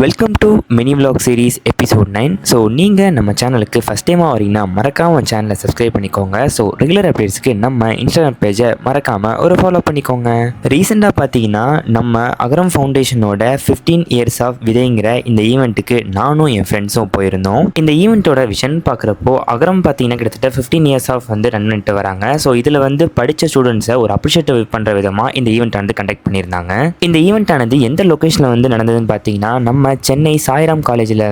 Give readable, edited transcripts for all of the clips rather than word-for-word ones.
Welcome to mini vlog series episode 9. So நீங்கள் நம்ம சேனலுக்கு ஃபஸ்ட் டைமாக வரீங்கன்னா மறக்காமல் சேனலை சப்ஸ்கிரைப் பண்ணிக்கோங்க. ஸோ ரெகுலர் அப்டேட்ஸ்க்கு நம்ம இன்ஸ்டாகிராம் பேஜை மறக்காமல் ஒரு ஃபாலோ பண்ணிக்கோங்க. ரீசெண்டாக பார்த்தீங்கன்னா நம்ம அகரம் ஃபவுண்டேஷனோட 15 இயர்ஸ் ஆஃப் விதைங்கிற இந்த ஈவெண்ட்டுக்கு நானும் என் ஃப்ரெண்ட்ஸும் போயிருந்தோம். இந்த ஈவெண்ட்டோட விஷன் பார்க்குறப்போ அகரம் பார்த்தீங்கன்னா கிட்டத்தட்ட 15 இயர்ஸ் ஆஃப் ரன் பண்ணிட்டு வராங்க. ஸோ இதில் படித்த ஸ்டூடெண்ட்ஸை ஒரு அப்ரிஷியேட் பண்ணுற விதமாக இந்த ஈவெண்ட் கண்டக்ட் பண்ணியிருந்தாங்க. இந்த ஈவெண்ட் ஆனது எந்த லொக்கேஷனில் நடந்ததுன்னு பார்த்தீங்கன்னா நம்ம சென்னை சாய்ராம் காலேஜில்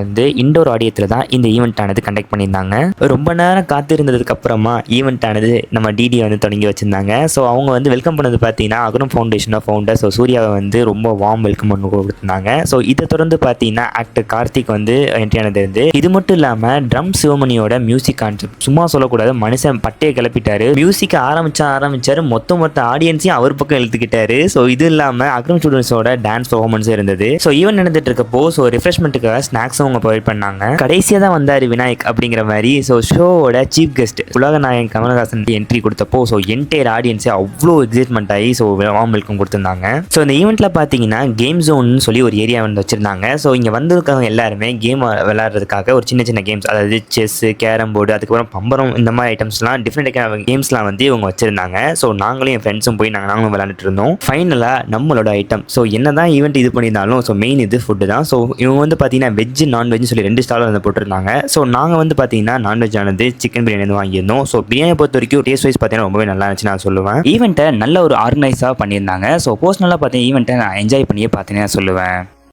இண்டோர் ஆடியத்தில் தான் இந்த ஈவெண்ட் ஆனது கண்டக்ட் பண்ணியிருந்தாங்க. ரொம்ப நேரம் காத்திருந்ததுக்கு அப்புறமா ஈவெண்ட் ஆனது நம்ம டிடி தொடங்கி வச்சிருந்தாங்க. ஸோ அவங்க வெல்கம் பண்ணது பார்த்தீங்கன்னா அகரம் ஃபவுண்டேஷன் ஃபவுண்டர் சூர்யாவை ரொம்ப வார்ம் வெல்கம் பண்ணி கொடுத்துருந்தாங்க. ஸோ இதை தொடர்ந்து பார்த்தீங்கன்னா ஆக்டர் கார்த்திக் என்ட்ரி ஆனது. இது மட்டும் இல்லாமல் ட்ரம் சிவமணியோட மியூசிக் கான்செப்ட் சும்மா சொல்லக்கூடாது, மனுஷன் பட்டையை கிளப்பிட்டாரு. மியூசிக் ஆரம்பிச்சாரு, மொத்த ஆடியன்ஸையும் அவர் பக்கம் இழுத்துக்கிட்டாரு. ஸோ இது இல்லாமல் அகரம் ஸ்டூடெண்ட்ஸோட டான்ஸ் பர்ஃபார்மன்ஸ் இருந்தது. ஸோ ஈவெண்ட் நடந்துட்டு இருக்கப்போ ரிஃப்ரெஷ்மெண்ட்டுக்காக ஸ்நாக்ஸும் அவங்க ப்ரொவைட் பண்ணாங்க. கடைசியாக தான் வந்தார் விநாயக் அப்படிங்கிற மாதிரி. ஸோ ஷோவோட சீஃப் கெஸ்ட் உலகநாயகன் கமலஹாசன் என்ட்ரி கொடுத்தப்போ என்டையர் ஆடியன்ஸே அவ்வளோ எக்ஸைட்மெண்ட் ஆகி வார்ம் வெல்கம் கொடுத்துருந்தாங்க. ஸோ இந்த ஈவெண்ட்டில் பார்த்தீங்கன்னா கேம் ஜோன் சொல்லி ஒரு ஏரியா வச்சிருந்தாங்க. ஸோ இங்கே வந்திருக்கவங்க எல்லாருமே கேம் விளையாடுறதுக்காக ஒரு சின்ன கேம்ஸ், அதாவது செஸ், கேரம் போர்டு, அதுக்கப்புறம் பம்பரம், இந்த மாதிரி ஐட்டம்ஸ்லாம் டிஃப்ரெண்ட் கேம்ஸ்லாம் இவங்க வச்சிருந்தாங்க. ஸோ நாங்களும் என் ஃப்ரெண்ட்ஸும் போய் நாங்களும் விளையாண்டுட்டு இருந்தோம். ஃபைனலாக நம்மளோட ஐட்டம், ஸோ என்ன தான் ஈவெண்ட் இது பண்ணியிருந்தாலும் மெயின் இது ஃபுட்டு தான். ஸோ இவங்க பார்த்தீங்கன்னா வெஜ் நான்வெஜ்னு சொல்லி 2 ஸ்டால் போட்டிருந்தாங்க. ஸோ நாங்கள் பார்த்தீங்கன்னா நான்வெஜ் ஆனது சிக்கன் பிரியாணி வாங்கியிருந்தோம். ஸோ பிரியாணி பொறுத்த வரைக்கும் டேஸ்ட் வைஸ் பார்த்தீங்கன்னா ரொம்பவே நல்லா இருந்துச்சு நான் சொல்லுவேன். ஈவெண்ட்டை நல்ல ஒரு ஆர்கனைஸாக பண்ணியிருந்தாங்க. ஸோ பர்சனலாக பார்த்தீங்கன்னா ஈவெண்ட்டை நான் என்ஜாய் பண்ணியே பார்த்தீங்கன்னா சொல்லுவேன்.